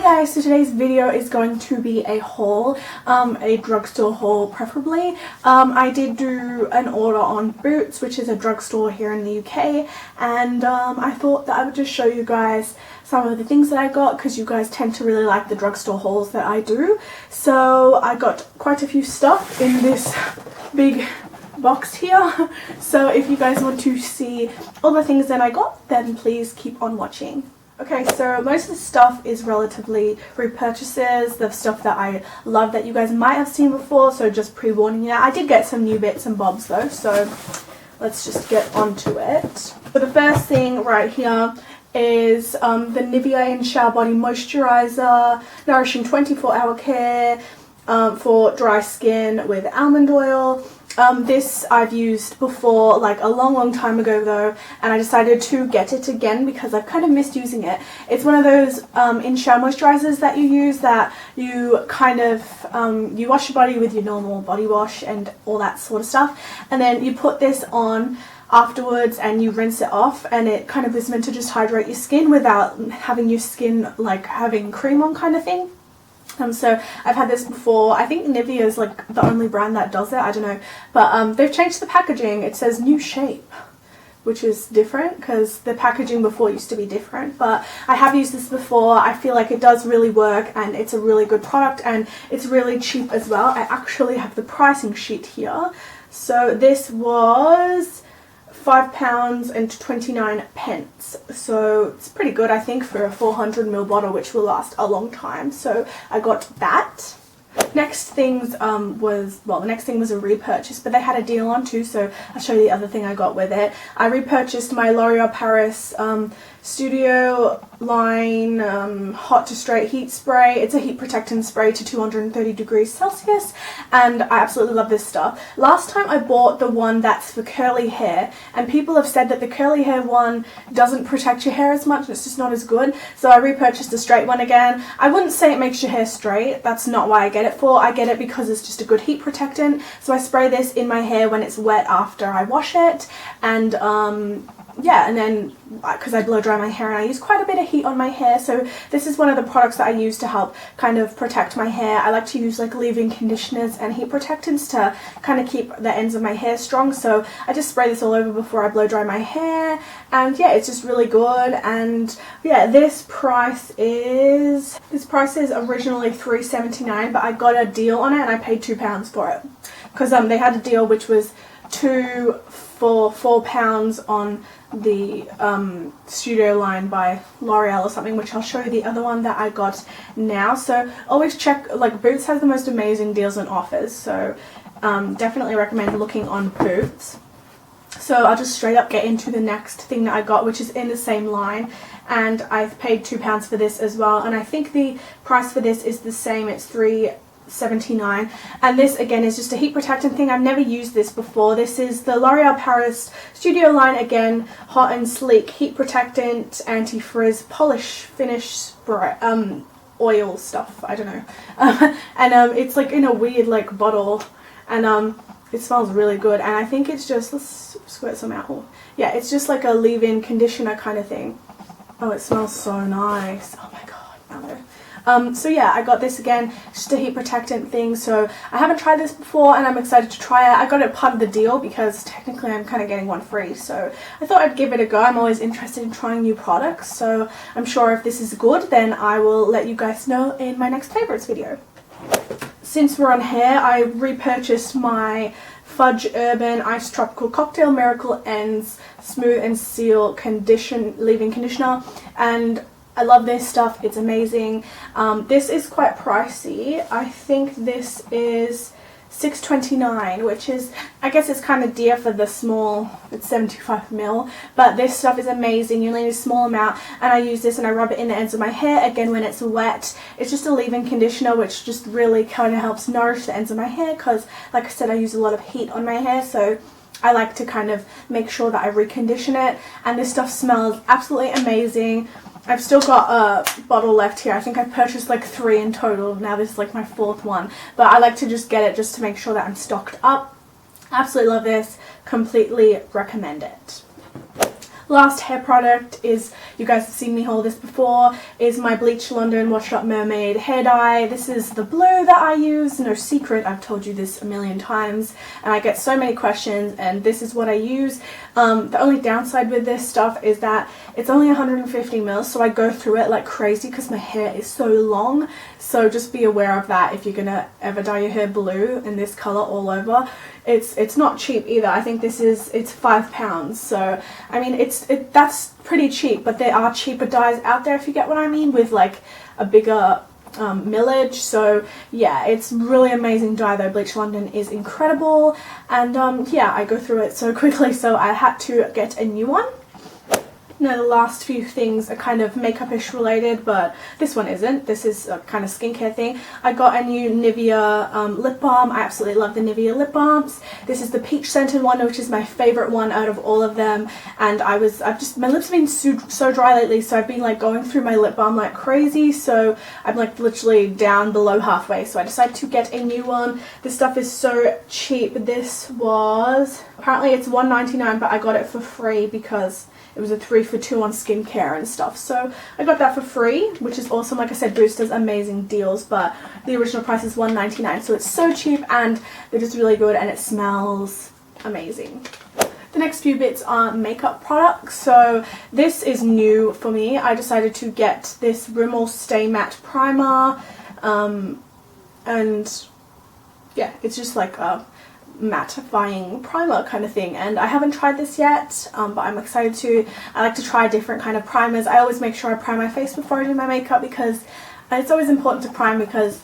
guys, so today's video is going to be a haul, a drugstore haul preferably. I did do an order on Boots, which is a drugstore here in the UK, and I thought that I would just show you guys some of the things that I got because you guys tend to really like the drugstore hauls that I do. So I got quite a few stuff in this big box here, so if you guys want to see all the things that I got, then please keep on watching. Okay, so most of the stuff is relatively repurchases, the stuff that I love that you guys might have seen before, so just pre-warning you. I did get some new bits and bobs though, so let's just get onto it. So the first thing right here is the Nivea In Shower Body Moisturizer, nourishing 24-hour care for dry skin with almond oil. This I've used before, like a long time ago though, and I decided to get it again because I've kind of missed using it. It's one of those in-shower moisturizers that you use that you kind of, you wash your body with your normal body wash and all that sort of stuff, and then you put this on afterwards and you rinse it off, and it kind of is meant to just hydrate your skin without having your skin like having cream on kind of thing. So I've had this before. I think Nivea is like the only brand that does it, I don't know, but they've changed the packaging. It says new shape, which is different because the packaging before used to be different, but I have used this before. I feel like it does really work and it's a really good product and it's really cheap as well. I actually have the pricing sheet here. So this was £5.29, so it's pretty good I think for a 400ml bottle, which will last a long time. So I got that. Next things the next thing was a repurchase, but they had a deal on too, so I'll show you the other thing I got with it. I repurchased my L'Oreal Paris Studio line hot to straight heat spray. It's a heat protectant spray to 230 degrees Celsius, and I absolutely love this stuff. Last time I bought the one that's for curly hair, and people have said that the curly hair one doesn't protect your hair as much, it's just not as good, so I repurchased the straight one again. I wouldn't say it makes your hair straight, that's not why I get it for. I get it because it's just a good heat protectant, so I spray this in my hair when it's wet after I wash it, and yeah, and then because I blow dry my hair and I use quite a bit of heat on my hair, so this is one of the products that I use to help kind of protect my hair. I like to use like leave-in conditioners and heat protectants to kind of keep the ends of my hair strong, so I just spray this all over before I blow dry my hair, and yeah, it's just really good. And yeah, this price is originally $3.79, but I got a deal on it and I paid £2 for it because they had a deal which was 2 for £4 on the Studio line by L'Oreal or something, which I'll show you the other one that I got now. So always check, like Boots has the most amazing deals and offers, so definitely recommend looking on Boots. So I'll just straight up get into the next thing that I got, which is in the same line, and I've paid £2 for this as well, and I think the price for this is the same. It's $3.79, and this again is just a heat protectant thing. I've never used this before. This is the L'Oreal Paris Studio line again, hot and sleek heat protectant, anti-frizz polish finish spray, oil stuff, I don't know. And it's like in a weird like bottle, and it smells really good, and I think it's just, let's squirt some out. Yeah, it's just like a leave-in conditioner kind of thing. Oh, it smells so nice. Oh my god, so yeah, I got this again, just a heat protectant thing. So I haven't tried this before and I'm excited to try it. I got it part of the deal because technically I'm kind of getting one free, so I thought I'd give it a go. I'm always interested in trying new products, so I'm sure if this is good then I will let you guys know in my next favorites video. Since we're on hair, I repurchased my Fudge Urban Ice Tropical Cocktail Miracle Ends Smooth and Seal Leave-In Conditioner, and I love this stuff. It's amazing. This is quite pricey. I think this is $6.29, which is, I guess it's kind of dear for the small, it's 75ml, but this stuff is amazing. You only need a small amount, and I use this and I rub it in the ends of my hair again when it's wet. It's just a leave-in conditioner which just really kind of helps nourish the ends of my hair because, like I said, I use a lot of heat on my hair, so I like to kind of make sure that I recondition it, and this stuff smells absolutely amazing. I've still got a bottle left here. I think I purchased like 3 in total. Now this is like my 4th one. But I like to just get it just to make sure that I'm stocked up. Absolutely love this. Completely recommend it. Last hair product is you guys have seen me haul this before, is my Bleach London Washed Up Mermaid hair dye. This is the blue that I use. No secret, I've told you this a million times, and I get so many questions, and this is what I use. The only downside with this stuff is that it's only 150 mils, so I go through it like crazy because my hair is so long. So just be aware of that if you're gonna ever dye your hair blue in this color all over. It's not cheap either. I think it's £5. So I mean that's pretty cheap, but there are cheaper dyes out there, if you get what I mean, with like a bigger millage. So yeah, it's really amazing dye though. Bleach London is incredible, and yeah, I go through it so quickly, so I had to get a new one. Now the last few things are kind of makeup-ish related, but this one isn't. This is a kind of skincare thing. I got a new Nivea lip balm. I absolutely love the Nivea lip balms. This is the peach scented one, which is my favorite one out of all of them. And my lips have been so dry lately, so I've been like going through my lip balm like crazy. So I'm like literally down below halfway. So I decided to get a new one. This stuff is so cheap. This was, apparently it's $1.99, but I got it for free because it was a 3 for 2 on skincare and stuff. So I got that for free, which is awesome. Like I said, Boost does amazing deals, but the original price is $1.99. So it's so cheap, and they're just really good, and it smells amazing. The next few bits are makeup products. So this is new for me. I decided to get this Rimmel Stay Matte Primer. And yeah, it's just like a mattifying primer kind of thing, and I haven't tried this yet, but I'm excited to. I like to try different kind of primers. I always make sure I prime my face before I do my makeup, because it's always important to prime, because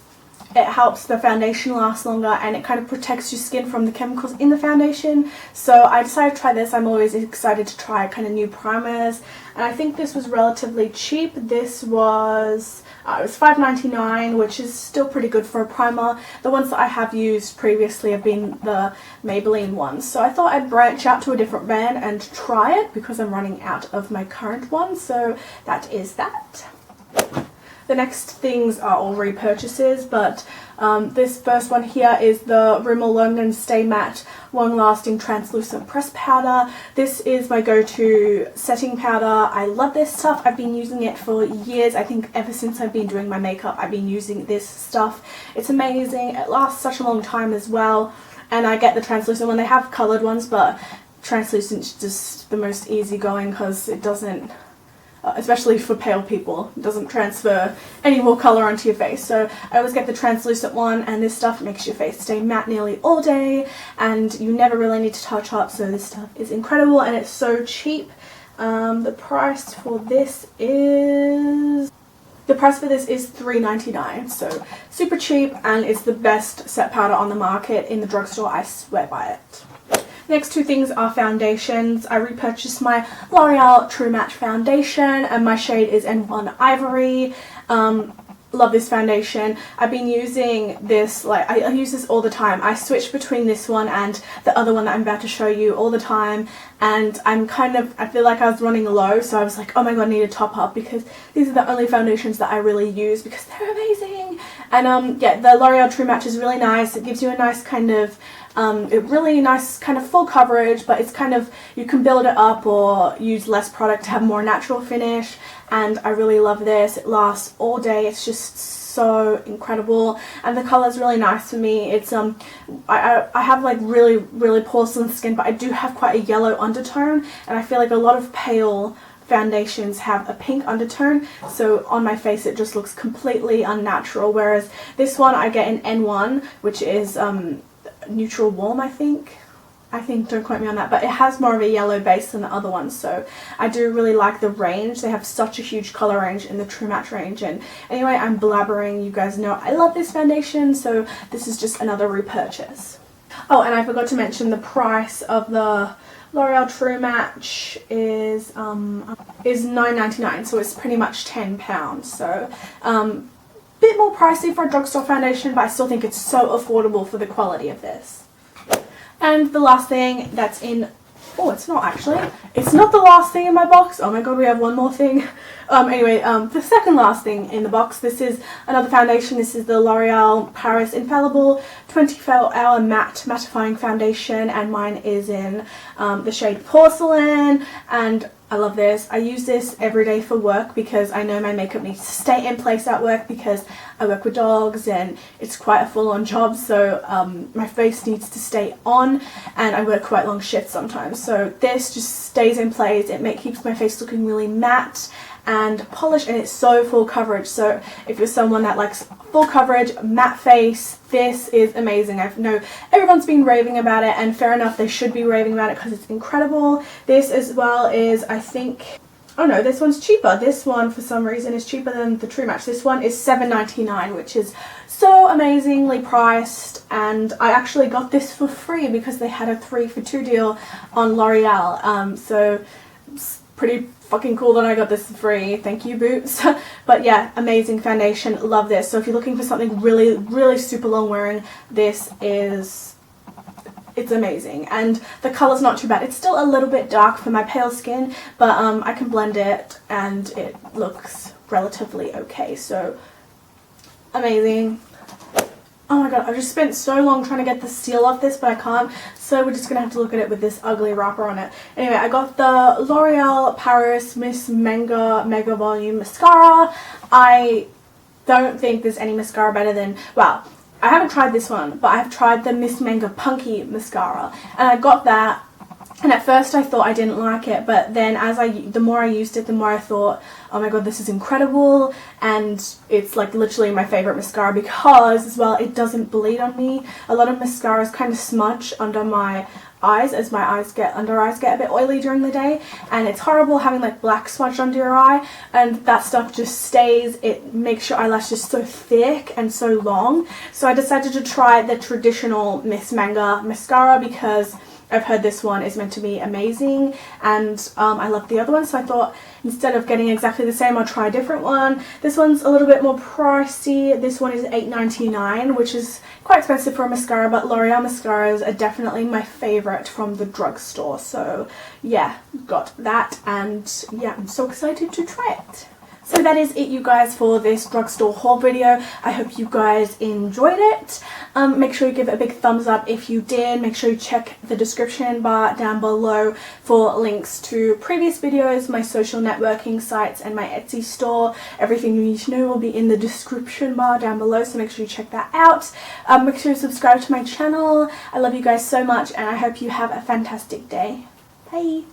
it helps the foundation last longer, and it kind of protects your skin from the chemicals in the foundation. So I decided to try this. I'm always excited to try kind of new primers, and I think this was relatively cheap. This was it was $5.99, which is still pretty good for a primer. The ones that I have used previously have been the Maybelline ones, so I thought I'd branch out to a different brand and try it, because I'm running out of my current one. So that is that. The next things are all repurchases, but this first one here is the Rimmel London Stay Matte Long Lasting Translucent Pressed Powder. This is my go-to setting powder. I love this stuff. I've been using it for years. I think ever since I've been doing my makeup, I've been using this stuff. It's amazing. It lasts such a long time as well. And I get the translucent one. They have coloured ones, but translucent is just the most easygoing, because it doesn't, especially for pale people, it doesn't transfer any more colour onto your face. So I always get the translucent one, and this stuff makes your face stay matte nearly all day, and you never really need to touch up. So this stuff is incredible, and it's so cheap. The price for this is $3.99, so super cheap, and it's the best set powder on the market in the drugstore. I swear by it. Next two things are foundations. I repurchased my L'Oreal True Match foundation, and my shade is N1 Ivory. Love this foundation. I've been using this, like I use this all the time. I switch between this one and the other one that I'm about to show you all the time, and I feel like I was running low, so I was like, oh my god, I need to top up, because these are the only foundations that I really use, because they're amazing. And yeah, the L'Oreal True Match is really nice. It gives you a nice kind of really nice kind of full coverage, but it's kind of, you can build it up or use less product to have more natural finish, and I really love this. It lasts all day. It's just so incredible, and the color is really nice for me. It's I have like really porcelain skin, but I do have quite a yellow undertone, and I feel like a lot of pale foundations have a pink undertone, so on my face it just looks completely unnatural, whereas this one I get in N1, which is neutral warm, I think, don't quote me on that, but it has more of a yellow base than the other ones. So I do really like the range. They have such a huge color range in the True Match range. And anyway, I'm blabbering, you guys know I love this foundation, so this is just another repurchase. Oh, and I forgot to mention the price of the L'Oreal True Match is $9.99, so it's pretty much £10. So bit more pricey for a drugstore foundation, but I still think it's so affordable for the quality of this. And the last thing that's in, oh, it's not actually, it's not the last thing in my box. Oh my god, we have one more thing. Anyway, the second last thing in the box, this is another foundation. This is the L'Oreal Paris Infallible 24-Hour Mattifying Foundation, and mine is in the shade Porcelain, and I love this. I use this every day for work because I know my makeup needs to stay in place at work because I work with dogs and it's quite a full-on job, so my face needs to stay on, and I work quite long shifts sometimes. So this just stays in place. It keeps my face looking really matte and polished, and it's so full coverage. So if you're someone that likes full coverage, matte face, this is amazing. I know everyone's been raving about it, and fair enough, they should be raving about it because it's incredible. This as well is, I think, oh no, this one's cheaper. This one for some reason is cheaper than the True Match. This one is $7.99, which is so amazingly priced, and I actually got this for free because they had a 3 for 2 deal on L'Oreal. So it's pretty fucking cool that I got this for free. Thank you, Boots. But yeah, amazing foundation. Love this. So if you're looking for something really, really super long wearing, this is, it's amazing. And the colour's not too bad. It's still a little bit dark for my pale skin, but I can blend it and it looks relatively okay. So amazing. Oh my god, I've just spent so long trying to get the seal off this, but I can't, so we're just going to have to look at it with this ugly wrapper on it. Anyway, I got the L'Oreal Paris Miss Manga Mega Volume Mascara. I don't think there's any mascara better than, well, I haven't tried this one, but I've tried the Miss Manga Punky Mascara, and I got that. And at first I thought I didn't like it, but then the more I used it, the more I thought, oh my god, this is incredible, and it's like literally my favourite mascara because, as well, it doesn't bleed on me. A lot of mascaras kind of smudge under my eyes as my under eyes get a bit oily during the day, and it's horrible having like black smudge under your eye, and that stuff just stays. It makes your eyelashes so thick and so long. So I decided to try the traditional Miss Manga mascara because I've heard this one is meant to be amazing, and I love the other one, so I thought instead of getting exactly the same, I'll try a different one. This one's a little bit more pricey. This one is $8.99, which is quite expensive for a mascara, but L'Oreal mascaras are definitely my favourite from the drugstore. So yeah, got that, and yeah, I'm so excited to try it. So that is it, you guys, for this drugstore haul video. I hope you guys enjoyed it. Make sure you give it a big thumbs up if you did. Make sure you check the description bar down below for links to previous videos, my social networking sites, and my Etsy store. Everything you need to know will be in the description bar down below, so make sure you check that out. Make sure you subscribe to my channel. I love you guys so much, and I hope you have a fantastic day. Bye!